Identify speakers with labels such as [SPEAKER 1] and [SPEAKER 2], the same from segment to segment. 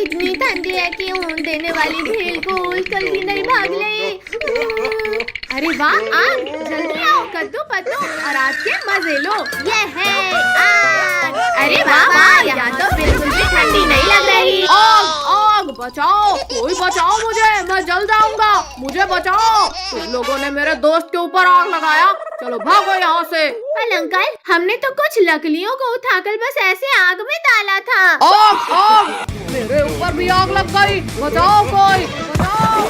[SPEAKER 1] इतनी ठंडी है कि ऊन देने वाली भेल को उछल भी नहीं भाग ले। अरे वाह, आग जल्दी आओ, कद्दू पत्तो और आग के मजे लो। ये है आग। अरे वाह वाह, यहाँ तो बिल्कुल भी ठंडी नहीं लग रही।
[SPEAKER 2] आग आग, बचाओ, कोई बचाओ मुझे, मैं जल जाऊंगा, मुझे बचाओ। तुम लोगों ने मेरे दोस्त के ऊपर आग लगाया, चलो भागो यहाँ से।
[SPEAKER 1] अंकल, हमने तो कुछ लकड़ियों को उठाकर बस ऐसे आग में डाला था।
[SPEAKER 2] आग आग, मेरे ऊपर भी आग लग गई, बचाओ कोई, बचाओ।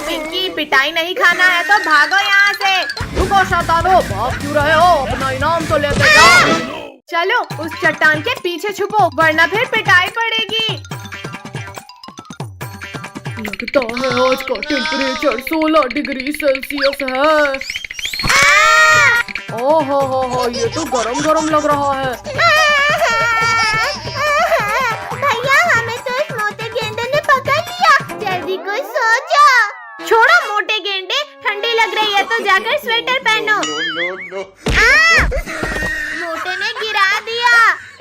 [SPEAKER 3] पिंकी, पिटाई नहीं खाना है तो भागो यहाँ से।
[SPEAKER 2] रुको शैतानो, भाग क्यों रहे हो? अपना इनाम तो लेते जाओ।
[SPEAKER 3] चलो उस चट्टान के पीछे छुपो, वरना फिर पिटाई पड़ेगी।
[SPEAKER 2] लगता है आज का टेम्परेचर 16 डिग्री सेल्सियस है। ओहो हो, ये तो गरम गरम लग रहा है।
[SPEAKER 1] भैया, हमें तो इस मोटे गेंडे ने पकड़ लिया, जल्दी कोई सो जाओ।
[SPEAKER 3] छोड़ो मोटे गेंडे, ठंडी लग रही है तो जाकर स्वेटर पहनो।
[SPEAKER 1] मोटे ने गिरा दिया।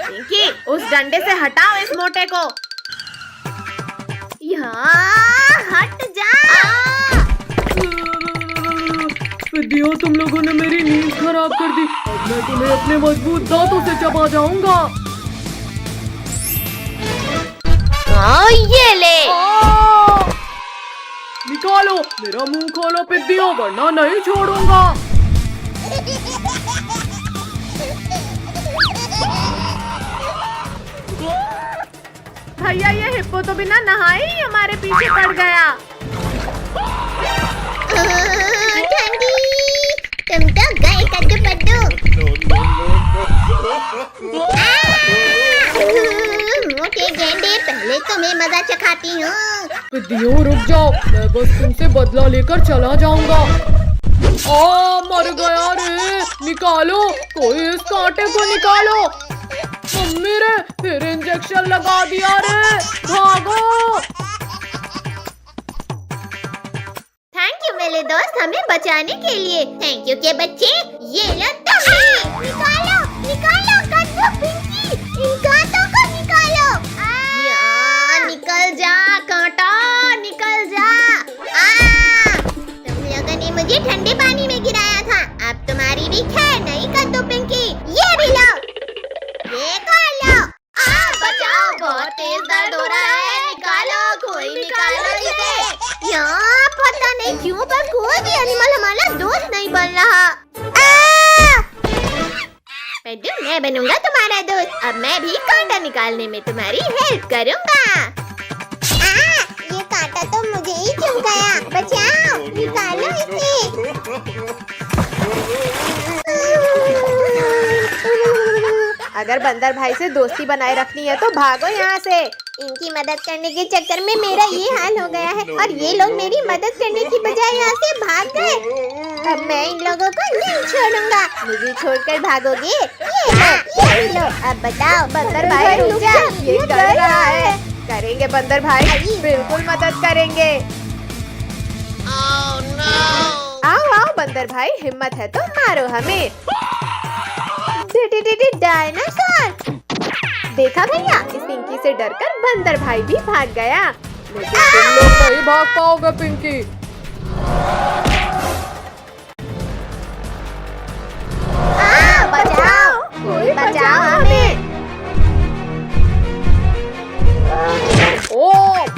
[SPEAKER 3] पिंकी, उस डंडे से हटाओ इस मोटे को।
[SPEAKER 1] यहाँ हट जा।
[SPEAKER 2] विद्या, तुम लोगों ने मेरी नींद खराब कर दी। अब मैं तुम्हें अपने मजबूत दांतों से चबा जाऊंगा।
[SPEAKER 1] ये ले।
[SPEAKER 2] निकालो, मेरा मुंह खोलो पिद्दियों, वरना नहीं छोड़ूंगा।
[SPEAKER 3] भैया, ये हिप्पो तो बिना नहाए ही हमारे पीछे पड़ गया।
[SPEAKER 1] ठंडी, तुम तो गए कद्दू पद्दू। मोटे गेंडे, पहले तुम्हें मजा चखाती हूँ।
[SPEAKER 2] पिद्दियों रुक जाओ, मैं बस तुमसे बदला लेकर चला जाऊंगा। मर गया रे, निकालो, कोई इस कांटे को निकालो। मम्मी रे, फिर इंजेक्शन लगा दिया रे, भागो।
[SPEAKER 1] थैंक यू मेरे दोस्त, हमें बचाने के लिए। थैंक यू के बच्चे, ये लो तुम्हें। निकालो निकालो कद्दू, पिंकी, इन कांटों को निकालो। निकल जा कांटा, निकल जा। तुम लोगों ने मुझे ठंडे पानी में गिराया था, अब तुम्हारी भी खैर नहीं कद्दू पिंकी। ये भी लो, ये खा लो। बचाओ, बहुत तेज दर्द हो रहा है, निकालो, कोई निकालो इसे। यहाँ पता नहीं क्यों पर कोई भी एनिमल हमारा दोस्त नहीं बन रहा। पेड्डू, मैं बनूंगा तुम्हारा दोस्त, अब मैं भी कांटा निकालने में तुम्हारी हेल्प करूंगा। ये कांटा तो मुझे ही चुभ गया, बचाओ, निकालो इसे।
[SPEAKER 3] अगर बंदर भाई से दोस्ती बनाए रखनी है तो भागो यहाँ से।
[SPEAKER 1] इनकी मदद करने के चक्कर में मेरा ये हाल हो गया है और ये लोग मेरी मदद करने की बजाय यहाँ से भाग गए। अब मैं इन लोगों को नहीं छोड़ूंगा। मुझे छोड़कर भागोगे? ये लो, अब बताओ।
[SPEAKER 3] बंदर भाई रुक जा, ये डर रहा है। करेंगे बंदर भाई, बिल्कुल मदद करेंगे। आओ आओ बंदर भाई, हिम्मत है तो मारो हमें। डायनासोर, देखा भैया, इस पिंकी से डरकर बंदर भाई भी भाग गया।
[SPEAKER 2] लेकिन तुम लोग नहीं भाग पाओगे पिंकी।
[SPEAKER 1] बचाओ, कोई बचाओ हमें।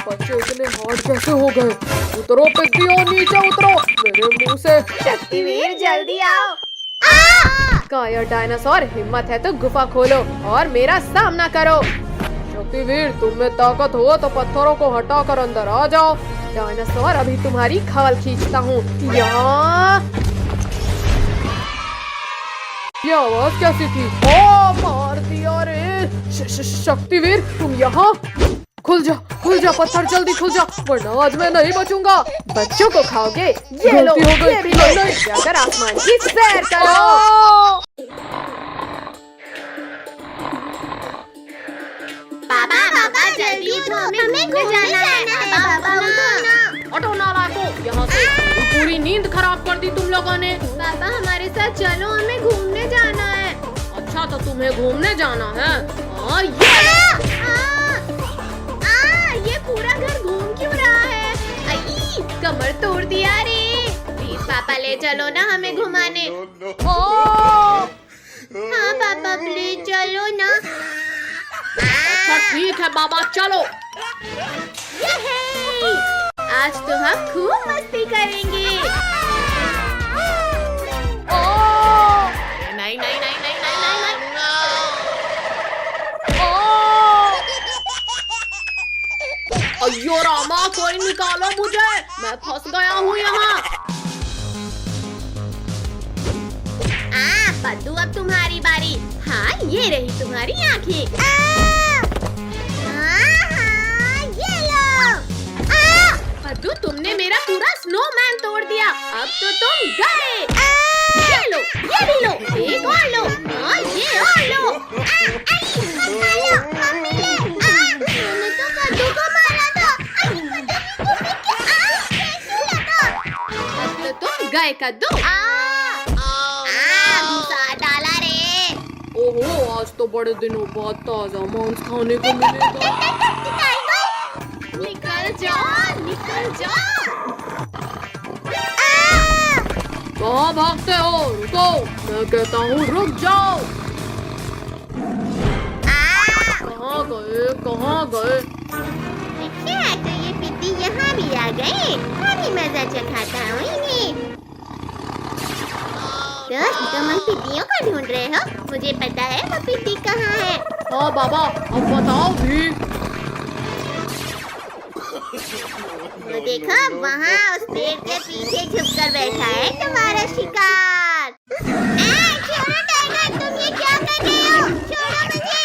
[SPEAKER 2] बच्चे इतने हार्ड कैसे हो गए? उतरो पिद्दियों, नीचे उतरो, मेरे मुंह से।
[SPEAKER 3] शक्तिवीर जल्दी आओ।
[SPEAKER 2] कायर डायनासोर, हिम्मत है तो गुफा खोलो और मेरा सामना करो। शक्तिवीर, तुम में ताकत हो तो पत्थरों को हटाकर अंदर आ जाओ। डायनासोर, अभी तुम्हारी खवल खींचता हूँ। ये आवाज कैसी थी? मार दिया रे। शक्तिवीर, तुम यहाँ? खुल जा, पत्थर जल्दी खुल जा, वरना आज मैं नहीं बचूंगा।
[SPEAKER 3] बच्चों को खाओगे? ये लो, ये भी लो। जाकर आसमान की सैर करो।
[SPEAKER 1] पापा जल्दी उठो, हमें घूमने जाना है। पापा उठो ना।
[SPEAKER 2] हटो नालायकों, यहाँ से। पूरी नींद खराब कर दी तुम लोगों ने।
[SPEAKER 1] पापा हमारे साथ चलो, हमें घूमने जाना है।
[SPEAKER 2] अच्छा, तो तुम्हें घूमने जाना है?
[SPEAKER 1] ये
[SPEAKER 3] कमर तोड़ दिया रे। प्लीज पापा ले चलो ना हमें घुमाने। हाँ पापा प्लीज चलो ना।
[SPEAKER 2] अच्छा ठीक है बाबा चलो।
[SPEAKER 3] यहे! आज तो हम खूब मस्ती करेंगे। नहीं नहीं नहीं नहीं नहीं नहीं
[SPEAKER 2] अयो रामा कोई निकालो मुझे, मैं फंस गया हूँ यहाँ।
[SPEAKER 3] पद्दू अब तुम्हारी बारी। हाँ ये रही तुम्हारी आँखें। ये लो। पद्दू तुमने मेरा पूरा स्नोमैन तोड़ दिया। अब तो तुम गए। ये लो, ये भी लो, एक और लो, हाँ ये और लो। मैंने तो पद्दू को मारा था। अब तो तुम गए कद्दू।
[SPEAKER 2] ओहो आज तो बड़े दिनों बाद ताजा मांस खाने को मिलेगा।
[SPEAKER 3] निकल जाओ, निकल जाओ।
[SPEAKER 2] कहाँ भागते हो? रुको, मैं कहता हूँ रुक जाओ। कहाँ गए, कहाँ गए?
[SPEAKER 1] अच्छा तो ये पिद्दी यहाँ भी आ गए। अभी मजा चखाता हूँ इन्हें। दोस्त तुम उन पिद्दियों को ढूंढ रहे हो? मुझे पता है वो पिद्दी कहाँ है।
[SPEAKER 2] हाँ बाबा अब बताओ भी।
[SPEAKER 1] वो देखो वहाँ उस पेड़ के पीछे छुपकर बैठा है तुम्हारा शिकार। छोड़ो टाइगर, तुम ये क्या कर रहे हो? छोड़ो मुझे।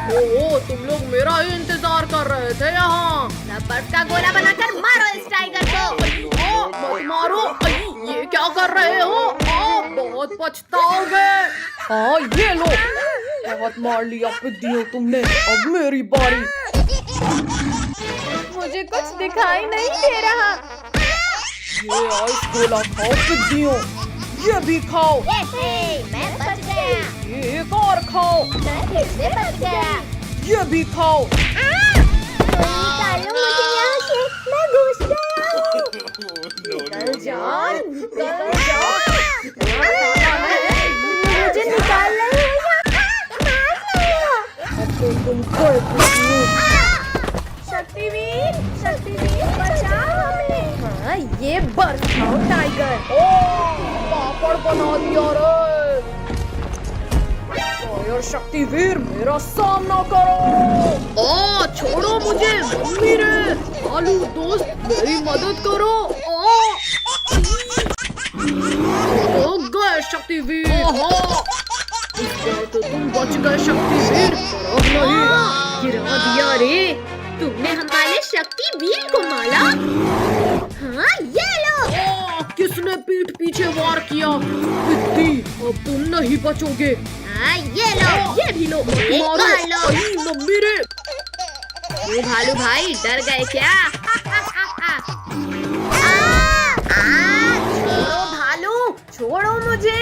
[SPEAKER 2] ओहो तुम लोग मेरा ही इंतजार कर रहे थे यहाँ।
[SPEAKER 3] बर्फ का गोला बनाकर मारो इस टाइगर को।
[SPEAKER 2] मत मारो, ये क्या कर रहे हो? बहुत पछताओगे। हाँ ये लो, बहुत मार लिया पिद्दियों तुमने, अब मेरी बारी।
[SPEAKER 3] मुझे कुछ दिखाई नहीं दे रहा।
[SPEAKER 2] ये आइस गोला खाओ पिद्दियों, ये भी खाओ।
[SPEAKER 1] मैं बच गया।
[SPEAKER 2] ये एक और खाओ,
[SPEAKER 1] मैं फिर से बच गया।
[SPEAKER 2] ये भी खाओ।
[SPEAKER 1] निकालो मुझे यहाँ से, मैं घुस गया हूँ।
[SPEAKER 3] निकल जाओ, निकल जाओ। मुझे निकाल रहे हो या
[SPEAKER 2] अब तो तुम गए पिद्दियों।
[SPEAKER 3] शक्तिवीर, शक्तिवीर बचाओ हमें। हाँ ये बर्फ खाओ टाइगर।
[SPEAKER 2] पापड़ बना दिया रे। और शक्तिवीर मेरा सामना करो। छोड़ो मुझे मम्मी रे। आलू दोस्त मेरी मदद करो। गए शक्तिवीर। इस बार तो तुम बच गए शक्तिवीर, पर अब नहीं।
[SPEAKER 3] गिरा दिया रे, तुमने हमारे शक्तिवीर को मारा। हाँ ये लो।
[SPEAKER 2] किसने पीठ पीछे वार किया? पिद्दी अब तुम नहीं बचोगे।
[SPEAKER 3] हाँ ये लो, ये भी लो,
[SPEAKER 2] मारो
[SPEAKER 3] लो।
[SPEAKER 2] मम्मी रे।
[SPEAKER 3] ओ भालू भाई डर गए क्या? छोड़ो भालू, छोड़ो मुझे।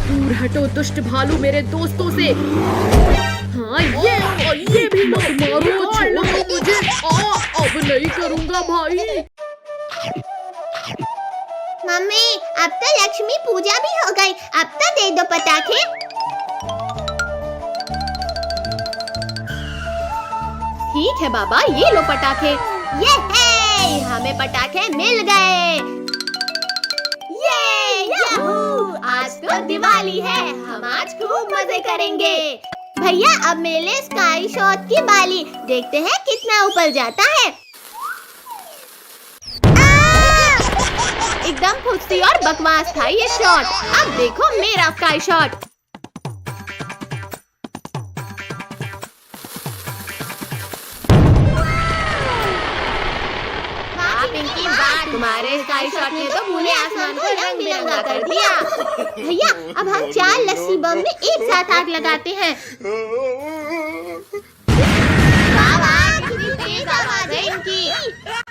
[SPEAKER 2] दूर हटो दुष्ट भालू मेरे दोस्तों से।
[SPEAKER 3] हाँ ये
[SPEAKER 2] भी मत मारो, छोड़ो मुझे। अब नहीं करूँगा भाई।
[SPEAKER 1] मम्मी अब तो लक्ष्मी पूजा भी हो गई, अब तो दे दो पटाखे।
[SPEAKER 3] ठीक है बाबा, ये लो पटाखे।
[SPEAKER 1] ये है, हमें पटाखे मिल गए।
[SPEAKER 3] याहू! आज तो दिवाली है, हम आज खूब मजे करेंगे।
[SPEAKER 1] भैया अब मेले स्काई शॉट की बाली, देखते हैं कितना ऊपर जाता है।
[SPEAKER 3] एकदम फुर्ती और बकवास था ये शॉट। अब देखो मेरा स्काई शॉट। पिंकी वाह, तुम्हारे स्काई शॉट ने तो पूरे आसमान को रंग बिरंगा कर दिया।
[SPEAKER 1] भैया अब हम 4 लस्सी बम में एक साथ आग लगाते हैं। वाह वाह, कितनी तेज
[SPEAKER 3] आवाज है इनकी।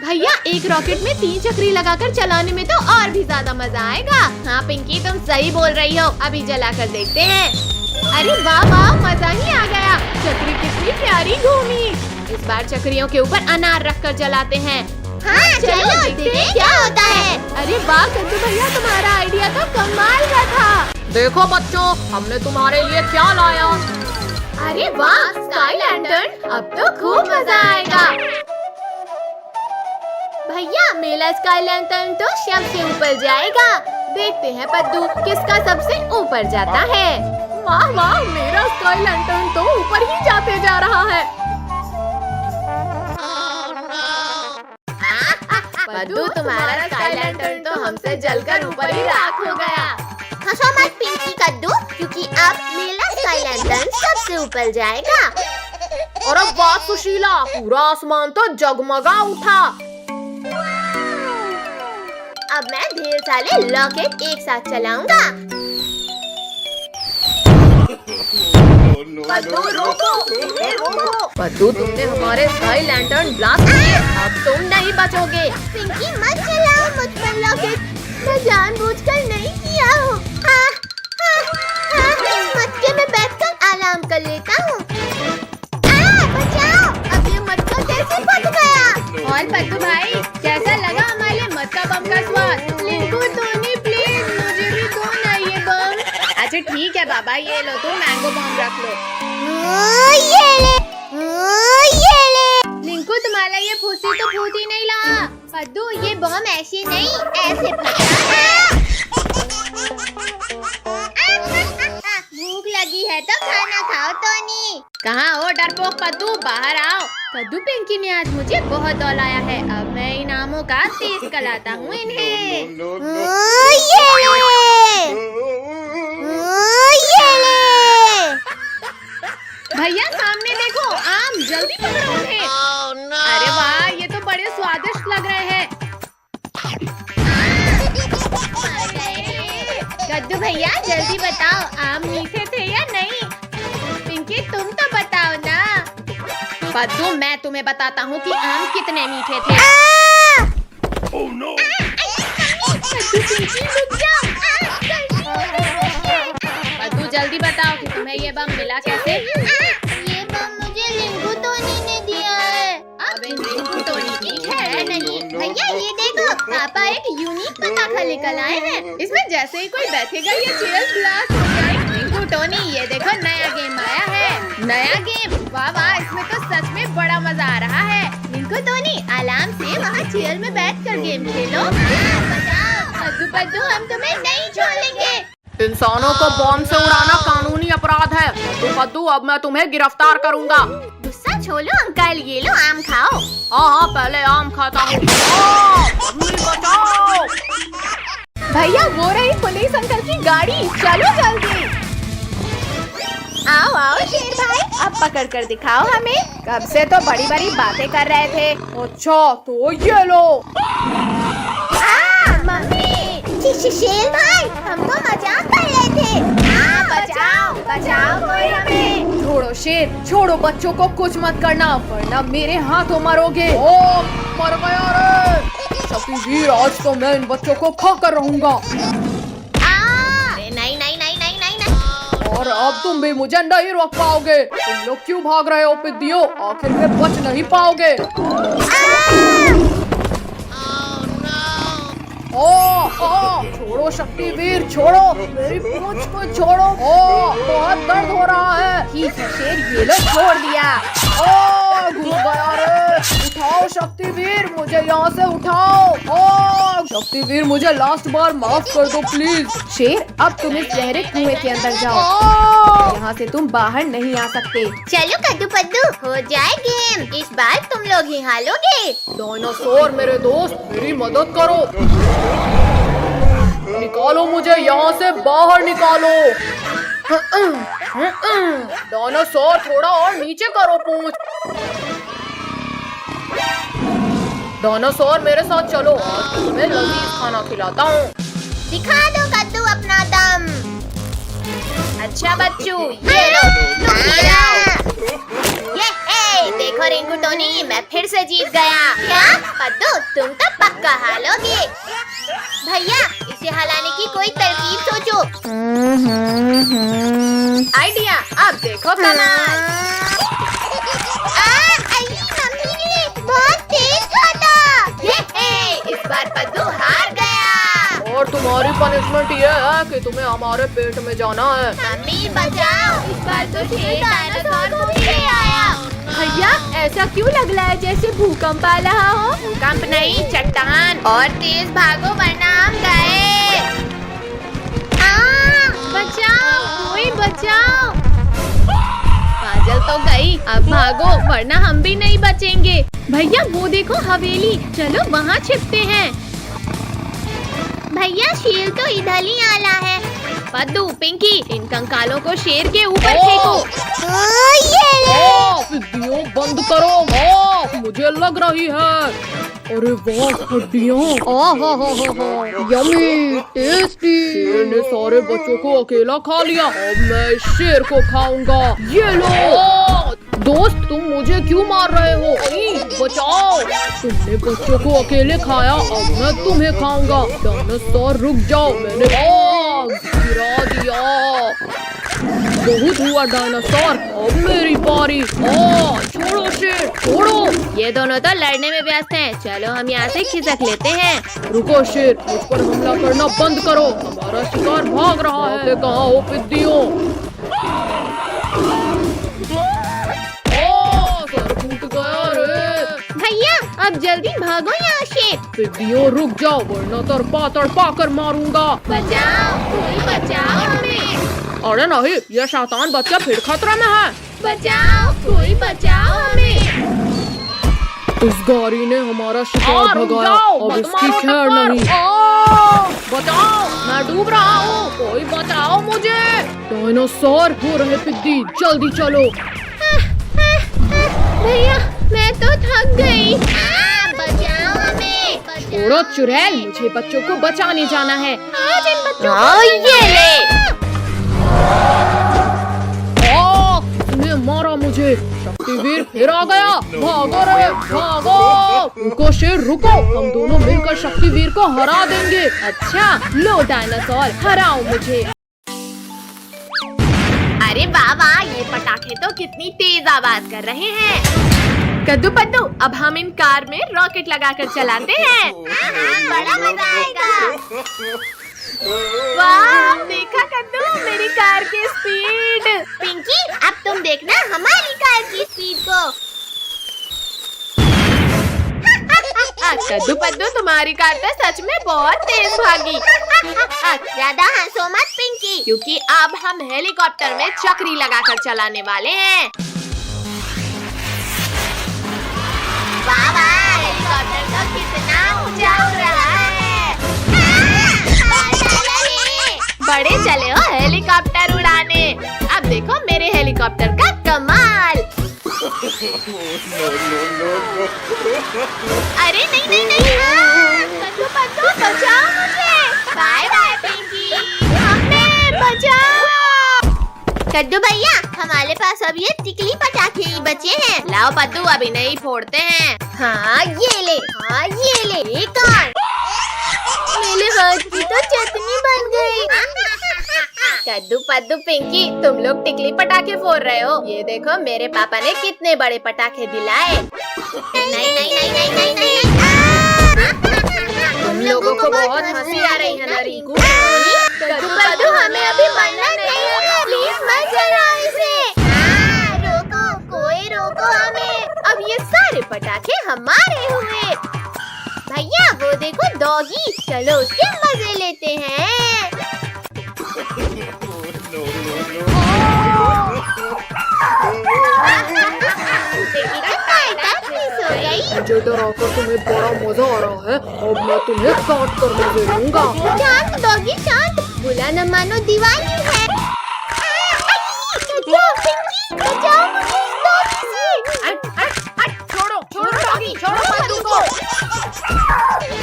[SPEAKER 3] भैया एक रॉकेट में 3 चक्री लगाकर चलाने में तो और भी ज्यादा मजा आएगा। हाँ पिंकी तुम सही बोल रही हो, अभी जलाकर देखते हैं। अरे वाह वाह मजा ही आ गया, चक्री कितनी प्यारी घूमी। इस बार चक्रियों के ऊपर अनार रखकर जलाते हैं।
[SPEAKER 1] हाँ चलो देखते हैं क्या होता है।
[SPEAKER 3] अरे वाह कद्दू भैया तुम्हारा आइडिया तो कमाल का था।
[SPEAKER 2] देखो बच्चों, हमने तुम्हारे लिए क्या लाया।
[SPEAKER 3] अरे वाह स्काई लैंटर्न, अब तो खूब मजा आएगा। भैया मेरा स्काई लैंटर्न तो सबसे ऊपर जाएगा। देखते हैं पद्दू किसका सबसे ऊपर जाता है।
[SPEAKER 2] वाह वाह, मेरा स्काई लैंटर्न तो ऊपर ही जाते जा रहा है।
[SPEAKER 3] पद्दू तुम्हारा स्काई लैंटर्न तो हमसे जलकर ऊपर ही राख हो गया।
[SPEAKER 1] हंसो मत पिंकी कद्दू, क्योंकि अब मेरा स्काई लैंटर्न सबसे ऊपर जाएगा।
[SPEAKER 2] और अब वाह सुशीला, पूरा आसमान तो जगमगा उठा।
[SPEAKER 1] अब मैं ढेर सारे रॉकेट एक साथ चलाऊंगा।
[SPEAKER 3] पद्दू रोको, रोको।
[SPEAKER 2] पद्दू तुमने हमारे स्काई लैंटर्न ब्लास्ट किए, अब तुम नहीं बचोगे।
[SPEAKER 1] पिंकी मत चलाओ मुझ पर रॉकेट, मैं जानबूझकर नहीं किया हूँ। इस मटके में बैठकर आराम कर लेता हूँ। बचाओ, अब ये मटका कैसे फट गया।
[SPEAKER 3] और पद्दू भाई कैसा लगा हमारे मटका बम का स्वाद। लिंकू टोनी प्लीज मुझे भी दो ना ये बम। अच्छा ठीक है बाबा, ये लो तुम मैंगो बम रख लो।
[SPEAKER 1] ये ले।
[SPEAKER 3] लिंकू तुम्हारा ये फूसी तो फूट ही नहीं रहा। पद्दू ये बम
[SPEAKER 1] ऐसे नहीं, ऐसे फटा है। भूख लगी है तो खाना खाओ टोनी।
[SPEAKER 3] कहाँ हो डरपोक पद्दू, बाहर आओ। पद्दू पिंकी ने आज मुझे बहुत दौलाया है, अब मैं इनामों का टेस्ट कराता हूँ इन्हें।
[SPEAKER 1] ये ले।
[SPEAKER 3] भैया सामने देखो, आम जल्दी पकड़ो उन्हें। अरे वाह ये तो बड़े स्वादिष्ट लग रहे हैं। कद्दू भैया जल्दी बताओ आम मीठे थे या नहीं। पिंकी तुम तो बताओ ना। पद्दू मैं तुम्हें बताता हूँ कि आम कितने मीठे थे। पद्दू पिंकी रुक जाओ। पद्दू जल्दी बताओ कि तुम्हें ये बम मिला कैसे।
[SPEAKER 1] ये बम मुझे लिंकू टोनी ने दिया है।
[SPEAKER 3] अब इन लिंकू टोनी की है नहीं।
[SPEAKER 1] भैया ये देखो,
[SPEAKER 3] पापा एक यूनिक पटाखा लेकर आए हैं। इसमें जैसे ही कोई बैठेगा ये चेयर ब्लास्ट हो जाएगी। लिंकू टोनी ये देखो नया गेम आया है। नया गेम, वाह वाह इसमें तो सच में बड़ा मजा आ रहा है। लिंकू टोनी आराम से वहाँ चेयर में बैठकर गेम खेलो। पद्दू पद्दू हम तुम्हें नहीं छोड़ेंगे।
[SPEAKER 2] इंसानों को बॉम्ब से उड़ाना कानूनी अपराध है। तो पद्दू अब मैं तुम्हें गिरफ्तार करूंगा।
[SPEAKER 1] गुस्सा छोड़ो अंकल, ये लो आम खाओ।
[SPEAKER 2] हाँ पहले आम खाता हूँ। बचाओ।
[SPEAKER 3] भैया वो रही पुलिस अंकल की गाड़ी, चलो जल्दी। आओ आओ शेर भाई, अब पकड़ कर दिखाओ हमें। कब से तो बड़ी बड़ी बातें कर रहे थे।
[SPEAKER 2] अच्छा तो ये लो।
[SPEAKER 3] मम्मी
[SPEAKER 1] शेर भाई, हम तो मजाक कर रहे थे।
[SPEAKER 3] बचाओ बचाओ कोई हमें।
[SPEAKER 2] छोड़ो शेर, छोड़ो, बच्चों को कुछ मत करना वरना मेरे हाथों मरोगे। ओ मर गया रे। शक्तिवीर आज तो मैं इन बच्चों को खा कर रहूंगा।
[SPEAKER 3] नहीं नहीं नहीं नहीं नहीं नहीं।
[SPEAKER 2] और अब तुम भी मुझे नहीं रोक पाओगे। तुम लोग क्यों भाग रहे हो पिद्दियों, आखिर में बच नहीं पाओगे। छोड़ो शक्तिवीर छोड़ो, मेरी पूंछ को छोड़ो। बहुत दर्द हो रहा है।
[SPEAKER 3] ठीक है शेर, ये लो छोड़ दिया।
[SPEAKER 2] घुस गया रे। उठाओ शक्तिवीर, मुझे यहाँ से उठाओ। शक्तिवीर मुझे लास्ट बार माफ कर दो प्लीज।
[SPEAKER 3] शेर अब तुम इस गहरे कुएं के अंदर जाओ, यहाँ से तुम बाहर नहीं आ सकते।
[SPEAKER 1] चलो कद्दू पद्दू हो जाए गेम, इस बार तुम लोग ही हारोगे।
[SPEAKER 2] डायनासोर मेरे दोस्त, मेरी मदद करो। निकालो मुझे यहाँ से बाहर निकालो। डायनासोर थोड़ा और नीचे करो पूंछ। डायनासोर मेरे साथ चलो, आज तुम्हें लजीज खाना खिलाता हूँ।
[SPEAKER 1] दिखा दो कद्दू अपना दम।
[SPEAKER 3] अच्छा बच्चों ये लो,
[SPEAKER 1] ये ये देखो रिंकू टोनी, मैं फिर से जीत गया। क्या पद्दू, तुम तो पक्का हारोगे। भैया इसे हलाने की कोई तरकीब सोचो।
[SPEAKER 3] आइडिया, अब देखो कमाल।
[SPEAKER 1] बहुत तेज था। इस बार पद्दू हार गया।
[SPEAKER 2] और तुम्हारी पनिशमेंट ये है कि तुम्हें हमारे पेट में जाना है।
[SPEAKER 1] मम्मी बचाओ, इस बार तो शेर डायनासोर को भी आया।
[SPEAKER 3] भैया ऐसा क्यों लग रहा है जैसे भूकंप आ रहा हो?
[SPEAKER 1] भूकंप नहीं, चट्टान। और तेज भागो वरना हम गए।
[SPEAKER 3] बचाओ, कोई बचाओ। काजल तो गई, अब भागो वरना हम भी नहीं बचेंगे। भैया वो देखो हवेली, चलो वहाँ छिपते हैं।
[SPEAKER 1] भैया शेर तो इधर ही आला है।
[SPEAKER 3] पद्दू, पिंकी, इन कंकालों को शेर के ऊपर फेंको।
[SPEAKER 2] वीडियो बंद करो। मुझे लग रही है। अरे वाह, हड्डियाँ। Yummy, tasty. शेर ने सारे बच्चों को अकेला खा लिया। अब मैं इस शेर को खाऊंगा। ये लो। दोस्त, तुम मुझे क्यों मार रहे हो? बचाओ। तुमने बच्चों को अकेले खाया, अब मैं तुम्हें खाऊंगा। डायनासोर रुक जाओ, मैंने गिरा दिया। बहुत हुआ डायनासोर, अब मेरी बारी। छोड़ो शेर, छोड़ो।
[SPEAKER 3] ये दोनों तो लड़ने में व्यस्त हैं। चलो हम यहाँ से खिसक लेते हैं।
[SPEAKER 2] रुको शेर, मुझ पर हमला करना बंद करो। हमारा शिकार भाग रहा है। कहाँ हो पिद्दियों? सर फूट गया रे।
[SPEAKER 3] भैया अब जल्दी भागो यहाँ से।
[SPEAKER 2] पिद्दियों रुक जाओ, वरना तड़पा कर मारूंगा।
[SPEAKER 3] बचाओ, कोई बचाओ हमें।
[SPEAKER 2] अरे नहीं, यह शैतान बच्चा फिर खतरे में है।
[SPEAKER 3] बचाओ, कोई बचाओ हमें।
[SPEAKER 2] इस गाड़ी ने हमारा शिकार भगाया, अब इसकी खैर नहीं। बचाओ, मैं डूब रहा हूँ, कोई बचाओ मुझे। डायनासोर हो रहे पिद्दी, जल्दी चलो।
[SPEAKER 3] भैया मैं तो थक गई।
[SPEAKER 1] बचाओ हमें।
[SPEAKER 3] छोड़ो चुड़ैल, मुझे बच्चों को बचाने जाना है। आज इन बच्चों
[SPEAKER 1] ये ले।
[SPEAKER 2] उसने मारा मुझे। शक्तिवीर फिर आ गया। भागो रे, भागो। रुको शेर, रुको। हम दोनों मिलकर शक्तिवीर को हरा देंगे।
[SPEAKER 3] अच्छा, लो डायनासोर, हराओ मुझे।
[SPEAKER 1] अरे बाबा, ये पटाखे तो कितनी तेज आवाज कर रहे हैं।
[SPEAKER 3] कद्दू पद्दू, अब हम इन कार में रॉकेट लगाकर चलाते हैं।
[SPEAKER 1] बड़ा मजा आएगा।
[SPEAKER 3] वाह, देखा कद्दू, मेरी कार की स्पीड।
[SPEAKER 1] पिंकी, अब तुम देखना हमारी कार की स्पीड को।
[SPEAKER 3] कद्दू पद्दू, तुम्हारी कार तो सच में बहुत तेज भागी।
[SPEAKER 1] ज्यादा हंसो मत पिंकी,
[SPEAKER 3] क्योंकि अब हम हेलीकॉप्टर में चक्री लगाकर चलाने वाले हैं।
[SPEAKER 1] बाबा, हेलीकॉप्टर तो कितना ऊंचा उड़ रहा है।
[SPEAKER 3] बड़े चले हो हेलीकॉप्टर उड़ाने। अब देखो मेरे हेलीकॉप्टर का कमाल।
[SPEAKER 1] अरे नहीं,
[SPEAKER 3] कद्दू पद्दू, बचाओ मुझे।
[SPEAKER 1] Bye bye Pinky.
[SPEAKER 3] हमें बचाओ।
[SPEAKER 1] कद्दू भैया, हमारे पास अब ये टिकली पटाखे ही बचे हैं।
[SPEAKER 3] लाओ पद्दू, अभी नहीं फोड़ते हैं।
[SPEAKER 1] हाँ ये ले, एक और।
[SPEAKER 3] मेरे हाथ की तो चटनी बन गई। कद्दू पद्दू, पिंकी, तुम लोग टिकली पटाखे फोड़ रहे हो। ये देखो मेरे पापा ने कितने बड़े पटाखे दिलाए।
[SPEAKER 1] नहीं।
[SPEAKER 3] तुम लोगों को बहुत हंसी आ रही है ना रिंकू? कद्दू पद्दू, हमें अभी मरना नहीं है, प्लीज मत जलाओ इसे।
[SPEAKER 1] रोको, कोई रोको हमें।
[SPEAKER 3] अब ये सारे पटाखे हमारे हुए।
[SPEAKER 1] भैया वो देखो डॉगी, चलो उसके मजे लेते हैं।
[SPEAKER 2] मुझे डराकर तुम्हें बड़ा मजा आ रहा है। अब मैं तुम्हें काट कर मजे लूंगा।
[SPEAKER 1] शांत डॉगी, शांत। बुला न मानो दीवानी है। बचाओ मुझे इस डॉगी से।
[SPEAKER 3] छोड़ो डॉगी, छोड़ो कद्दू को।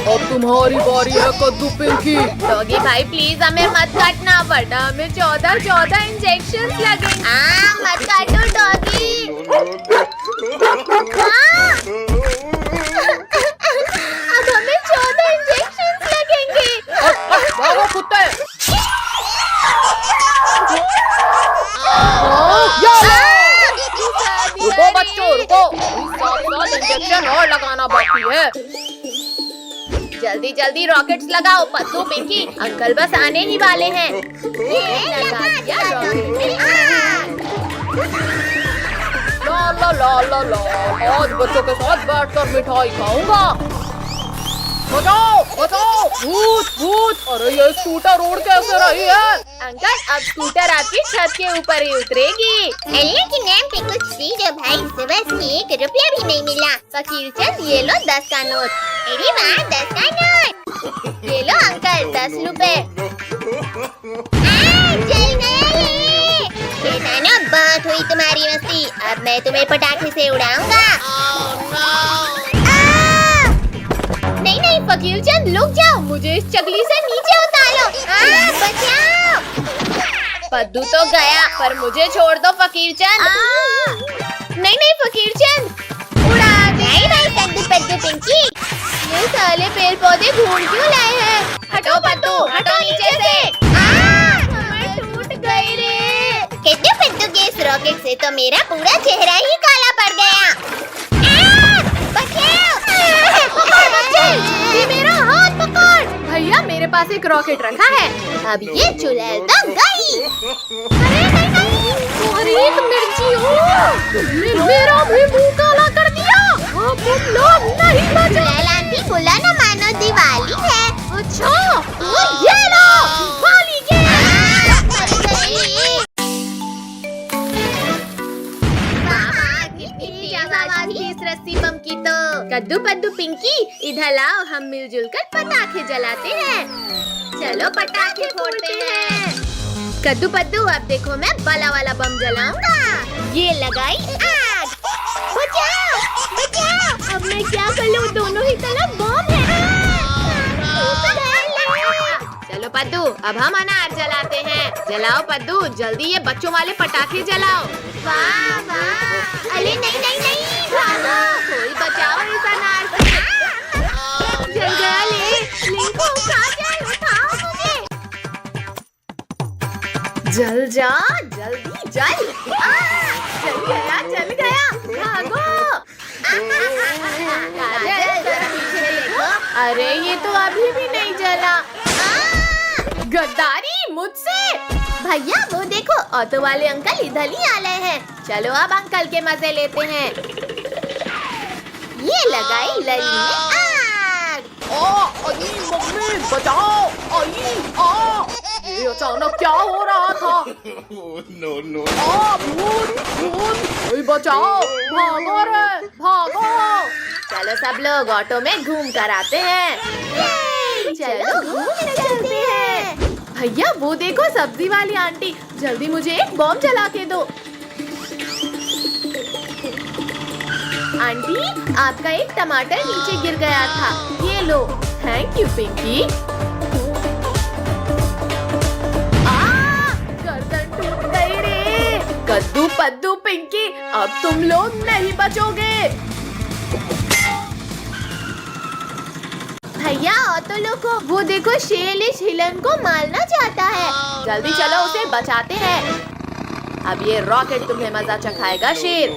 [SPEAKER 2] अब तुम्हारी बारी है कद्दू पिंकी।
[SPEAKER 3] डॉगी भाई प्लीज हमें मत काटना, वरना हमें 14 इंजेक्शन लगेंगे।
[SPEAKER 1] मत काटो डॉगी। अब हमें 14 इंजेक्शन लगेंगे।
[SPEAKER 2] भागो कुत्ते। रुको बच्चों रुको, 7 इंजेक्शन और लगाना बाकी है।
[SPEAKER 3] जल्दी जल्दी रॉकेट्स लगाओ पद्दू पिंकी, अंकल बस आने ही वाले हैं।
[SPEAKER 1] ये लगा दिया रॉकेट।
[SPEAKER 2] ला ला ला ला ला, आज बच्चों के साथ बैठकर मिठाई खाऊंगा। बचाओ बचाओ, भूत भूत। अरे ये स्कूटर उड़ कैसे रही है?
[SPEAKER 3] अंकल अब स्कूटर आपकी छत के ऊपर ही उतरेगी।
[SPEAKER 1] अल्लाह के नाम पे कुछ दीजिए भाई, सुबह से 1 रुपया भी नहीं मिला।
[SPEAKER 3] फकीर चंद ये लो 10 का नोट।
[SPEAKER 1] अरे वाह, 10 का नोट।
[SPEAKER 3] ये लो अंकल 10 रुपए।
[SPEAKER 1] जल गया ये। शैतानों, बहुत हुई तुम्हारी मस्ती, अब मैं तुम्हें पटाखे से उड़ाऊंगा।
[SPEAKER 3] नहीं नहीं फकीर चंद रुक जाओ, मुझे इस चकली से नीचे उतारो।
[SPEAKER 1] बचाओ।
[SPEAKER 3] पद्दू तो गया, पर मुझे छोड़ दो फकीर चंद। नहीं नहीं फकीर चंद उड़ा दे।
[SPEAKER 1] नहीं भाई कद्दू पद्दू पिंकी,
[SPEAKER 3] ये साले पेड़ पौधे ढूंढ क्यों लाए हैं? हटो पद्दू, हटो नीचे से। कमर टूट गई रे।
[SPEAKER 1] कद्दू पद्दू के इस रॉकेट से तो मेरा पूरा चेहरा ही काला पड़ गया।
[SPEAKER 3] ये मेरा हाथ पकड़। भैया मेरे पास एक रॉकेट रखा है, अब ये चुड़ैल दब गई।
[SPEAKER 2] तुम्हारी एक मिर्ची हो, तुमने मेरा भी मुंह काला कर दिया। अब तुम लोग नहीं बचे।
[SPEAKER 1] चुड़ैल आंटी बुला ना मानो दिवाली है।
[SPEAKER 2] अच्छा तो ये लो दिवाली के।
[SPEAKER 3] इस रस्सी बम की तो। कद्दू पद्दू पिंकी इधर लाओ, हम मिलजुल कर पटाखे जलाते हैं। चलो पटाखे फोड़ते हैं। कद्दू पद्दू अब देखो मैं बला वाला बम जलाऊंगा। ये लगाई आग।
[SPEAKER 1] बचाओ बचाओ।
[SPEAKER 3] अब मैं क्या कर लूं, दोनों ही तरफ बम है। चलो पद्दू अब हम अनार जलाते हैं। जलाओ पद्दू जल्दी, ये बच्चों वाले पटाखे जलाओ।
[SPEAKER 1] वाह वाह। अरे नहीं नहीं नहीं, भागो।
[SPEAKER 3] कोई बचाओ इस अनार से। जल गया ले, लिंको खा जाए, उठाओ मुझे। जल जा जल्दी जल। जल गया जल गया, भागो। काजल जरा पीछे देखो। अरे ये तो अभी भी नहीं जला। गद्दारी मुझसे। भैया वो देखो, ऑटो वाले अंकल इधर ही आ रहे हैं। चलो अब अंकल के मजे लेते हैं। ये लगाई लरी में आग।
[SPEAKER 2] अली मम्मी बचाओ, अली आ। ये अचानक क्या हो रहा था?
[SPEAKER 4] no.
[SPEAKER 2] भूत भूत, कोई बचाओ, भागो रे भागो।
[SPEAKER 3] चलो सब लोग ऑटो में घूम कर आते हैं। चलो घूम कर चलते हैं। भैया वो देखो सब्जी वाली आंटी, जल्दी मुझे एक बम जला के दो। आंटी आपका एक टमाटर नीचे गिर गया था, ये लो। Thank you Pinky. गर्दन टूट गई रे। कद्दू पद्दू पिंकी, अब तुम लोग नहीं बचोगे। भैया ऑटो लोगो वो देखो, शेर इस हिलन को मारना चाहता है। जल्दी चलो उसे बचाते हैं। अब ये रॉकेट तुम्हें मजा चखाएगा शेर।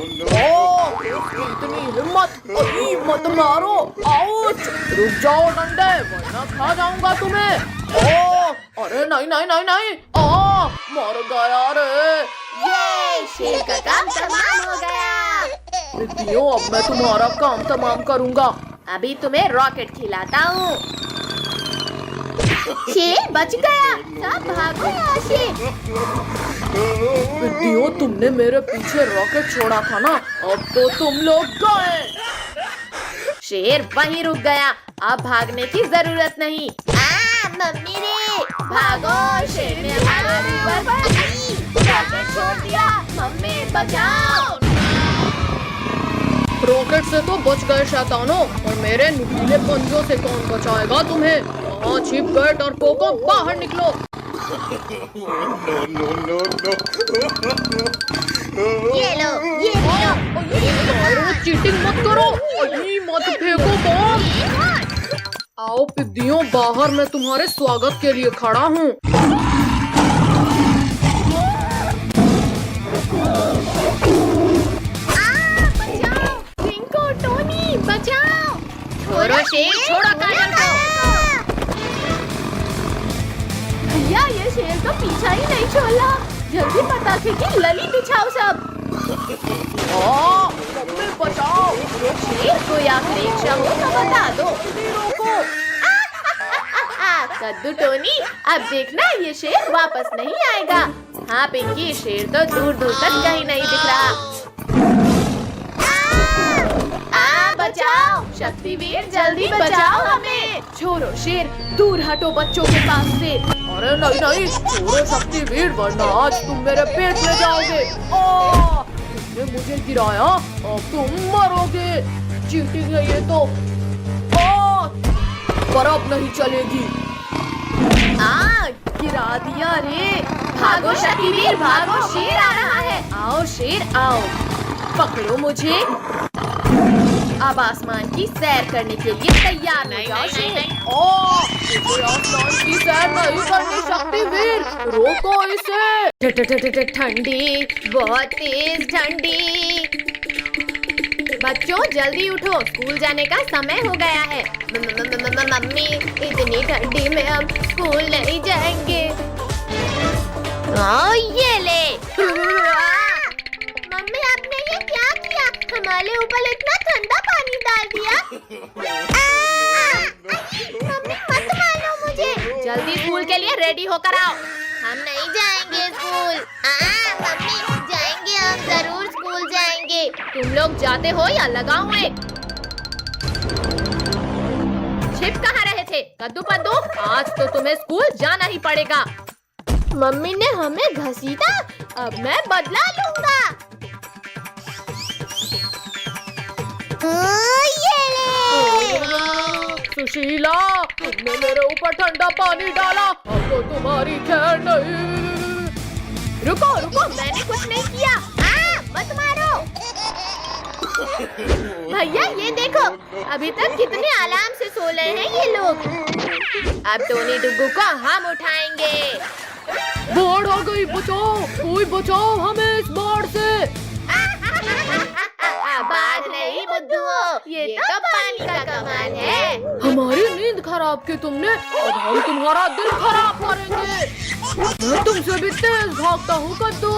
[SPEAKER 2] इतनी हिम्मत, अली मत मारो। आउच, रुक जाओ डंडे, वरना खा जाऊंगा तुम्हें। अरे नहीं नहीं नहीं नहीं, मर गया रे।
[SPEAKER 3] ये शेर का काम तमाम हो गया।
[SPEAKER 2] पियो अब मैं तुम्हारा काम तमाम करूंगा।
[SPEAKER 3] अभी तुम्हें रॉकेट खिलाता हूँ। शेर बच गया, सब भागो यहाँ से।
[SPEAKER 2] पियो तुमने मेरे पीछे रॉकेट छोड़ा था ना, अब तो तुम लोग गए।
[SPEAKER 3] शेर वहीं रुक गया, अब भागने की जरूरत नहीं।
[SPEAKER 1] मम्मी रे,
[SPEAKER 3] भागो, शेर ने हमारे ऊपर रॉकेट छोड़ दिया। मम्मी बचाओ।
[SPEAKER 2] रॉकेट से तो बच गए शैतानों, और मेरे नुकीले पंजों से कौन बचाएगा तुम्हें? छिप गए डरपोकों, बाहर निकलो।
[SPEAKER 4] no, no, no.
[SPEAKER 1] ये लो, ये भी लो।
[SPEAKER 2] अरे चीटिंग मत करो, अरे मत फेंको बॉल। आओ पिद्दियों, बाहर मैं तुम्हारे स्वागत के लिए खड़ा हूँ।
[SPEAKER 3] बचाओ पिंको, टोनी बचाओ। छोड़ो शेर, छोड़ो काजल को। भैया ये शेर तो पीछा ही नहीं छोड़ा। जल्दी पटाखे की लली बिछाओ सब।
[SPEAKER 2] मम्मी बचाओ।
[SPEAKER 3] शेर को या परीक्षा हो तो बता दो।
[SPEAKER 2] रोको।
[SPEAKER 3] कद्दू टोनी, अब देखना ये शेर वापस नहीं आएगा। हाँ पिंकी, शेर तो दूर दूर तक कहीं नहीं दिख रहा। बचाओ शक्तिवीर, जल्दी बचाओ हमें।
[SPEAKER 2] छोड़ो शेर, दूर हटो बच्चों के पास से। अरे नहीं नहीं, छोड़ो शक्तिवीर, वरना आज तुम मेरे पेट में जाओगे। तुमने मुझे गिराया, अब तुम मरोगे। चीटिंग है ये तो। पर अब नहीं चलेगी।
[SPEAKER 3] गिरा दिया रे। भागो शक्तिवीर भागो, शेर आ रहा है। आओ शेर आओ, पकड़ो मुझे। अब आसमान की सैर करने के लिए तैयार हो जाओ शेर।
[SPEAKER 2] मुझे आसमान की सैर नहीं करनी शक्तिवीर, रोको इसे।
[SPEAKER 3] ठंडी, बहुत तेज ठंडी। बच्चों जल्दी उठो, स्कूल जाने का समय हो गया है। मम्मी, इतनी ठंडी में हम स्कूल नहीं जाएंगे। ये ले।
[SPEAKER 1] मम्मी आपने ये क्या किया? हमारे ऊपर इतना ठंडा पानी डाल दिया। मम्मी मत मारो मुझे।
[SPEAKER 3] जल्दी स्कूल के लिए रेडी होकर आओ।
[SPEAKER 1] हम नहीं जाएंगे स्कूल। मम्मी जाएंगे, हम जरूर स्कूल जाएंगे।
[SPEAKER 3] तुम लोग जाते हो या लगाऊं एक? छिप कहाँ रहे थे कद्दू पद्दू? आज तो तुम्हें स्कूल जाना ही पड़ेगा।
[SPEAKER 1] मम्मी ने हमें घसीटा, अब मैं बदला लूंगा। ये ले।
[SPEAKER 2] सुशीला, तुमने मेरे ऊपर ठंडा पानी डाला, अब तो तुम्हारी खैर नहीं।
[SPEAKER 3] रुको रुको, मैंने कुछ नहीं किया।
[SPEAKER 1] मत मारो।
[SPEAKER 3] भैया ये देखो, अभी तक कितने आराम से सो रहे हैं ये लोग। अब टोनी डुग्गू को हम उठाएंगे।
[SPEAKER 2] बाढ़ आ गई, बचाओ, कोई बचाओ हमें इस बाढ़ से।
[SPEAKER 3] बाढ़ नहीं बुद्धू, ये तो पानी का कमाल है।
[SPEAKER 2] हमारी नींद खराब की तुमने, अब हम तुम्हारा दिल खराब करेंगे। मैं तुमसे भी तेज भागता हूँ कद्दू।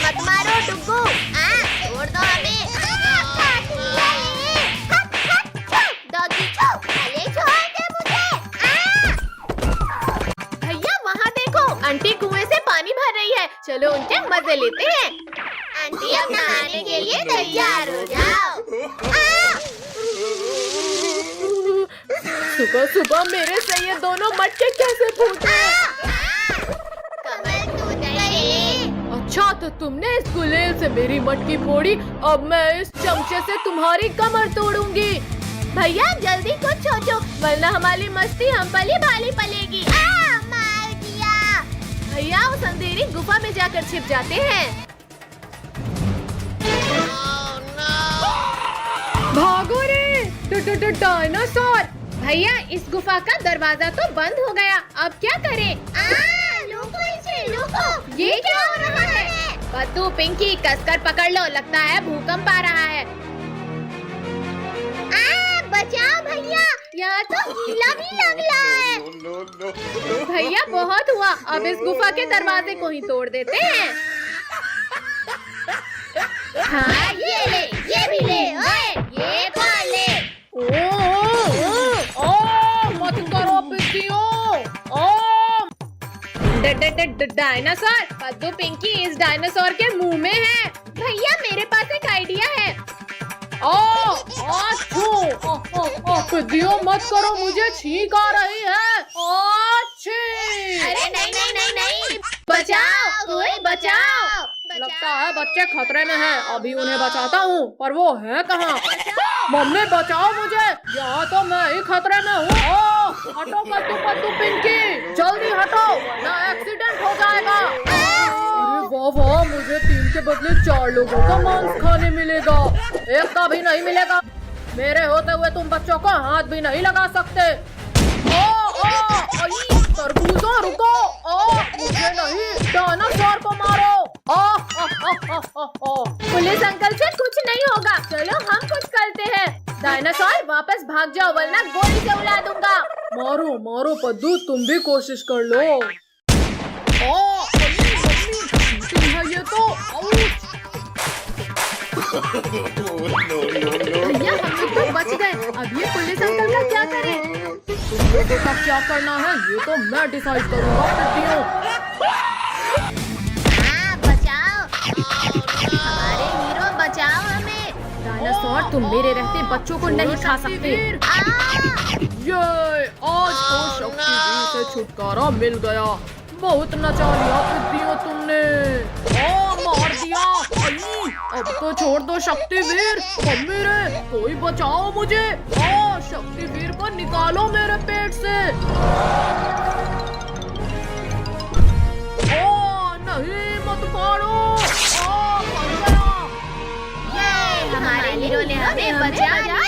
[SPEAKER 1] मत मारो डुग्गू, छोड़ दो हमें। डॉगी छोड़ दे मुझे।
[SPEAKER 3] भैया वहाँ देखो, आंटी कुएं से पानी भर रही है। चलो उनके मजे लेते हैं।
[SPEAKER 1] आंटी अब नहाने के लिए तैयार हो जाओ।
[SPEAKER 2] सुबह सुबह मेरे से ये दोनों मटके कैसे फूटे?
[SPEAKER 1] कमर टूट गई।
[SPEAKER 2] अच्छा तो तुमने इस गुलेल से मेरी मटकी फोड़ी, अब मैं इस चमचे से तुम्हारी कमर तोड़ूंगी।
[SPEAKER 3] भैया जल्दी कुछ सोचो, वरना हमारी मस्ती हम पली भाली पलेगी।
[SPEAKER 1] मार दिया।
[SPEAKER 3] भैया उस अंधेरी गुफा में जाकर छिप जाते हैं।
[SPEAKER 2] भागो रे डायनासोर।
[SPEAKER 3] भैया इस गुफा का दरवाजा तो बंद हो गया, अब क्या करें?
[SPEAKER 1] लुको इसे, लुको।
[SPEAKER 3] ये क्या हो रहा है? कद्दू पिंकी कसकर पकड़ लो, लगता है भूकंप आ रहा है।
[SPEAKER 1] बचाओ भैया, यहाँ तो गीला भी लग रहा है।
[SPEAKER 4] No.
[SPEAKER 3] भैया बहुत हुआ, अब इस गुफा के दरवाजे को ही तोड़ देते हैं। हाँ
[SPEAKER 1] ये ले, ये भी ले। ओए, ये खा ले।
[SPEAKER 2] मत करो पिद्दियों।
[SPEAKER 3] डायनासोर, कद्दू पिंकी इस डायनासोर के मुंह में है। भैया मेरे पास एक आइडिया है।
[SPEAKER 2] पिद्दियों मत करो, मुझे छींक आ रही है।
[SPEAKER 3] अरे नहीं नहीं नहीं नहीं, बचाओ कोई बचाओ।
[SPEAKER 2] लगता है बच्चे खतरे में हैं, अभी उन्हें बचाता हूँ, पर वो है कहाँ? मम्मी बचाओ मुझे, यहाँ तो मैं ही खतरे में हूँ। हटो कद्दू पिंकी। जल्दी हटो वरना एक्सीडेंट हो जाएगा। अरे वाह वाह, मुझे 3 के बदले 4 लोगों का मांस खाने मिलेगा, एक का भी नहीं मिलेगा। मेरे होते हुए तुम बच्चों को हाथ भी नहीं लगा सकते। तरबूजों रुको, मुझे नहीं, डायनासोर को मारो।
[SPEAKER 3] पुलिस अंकल से कुछ नहीं होगा, चलो हम कुछ करते हैं। डायनासोर वापस भाग जाओ वरना गोली से उड़ा दूंगा।
[SPEAKER 2] मारो मारो पद्दू, तुम भी कोशिश कर लो। है ये तो।
[SPEAKER 3] भैया हम लोग तो बच गए, अब ये पुलिस अंकल का क्या करें?
[SPEAKER 2] बेटा क्या करना है ये तो मैं डिसाइड करूंगा। टिड्डियों
[SPEAKER 1] बचाओ, हमारे हीरो बचाओ हमें।
[SPEAKER 3] डायनासोर तुम मेरे रहते बच्चों को नहीं खा सकते।
[SPEAKER 2] ये आज तो शक्तिवीर से छुटकारा मिल गया। बहुत नचा लिया टिड्डियों तुमने। मार दिया। अब तो छोड़ दो शक्तिवीर। मम्मी रे कोई बचाओ मुझे। शक्तिवीर को निकालो मेरे पेट से। नहीं मत मारो। मर गया।
[SPEAKER 1] ये हमारे हीरो ने हमें बचा लिया।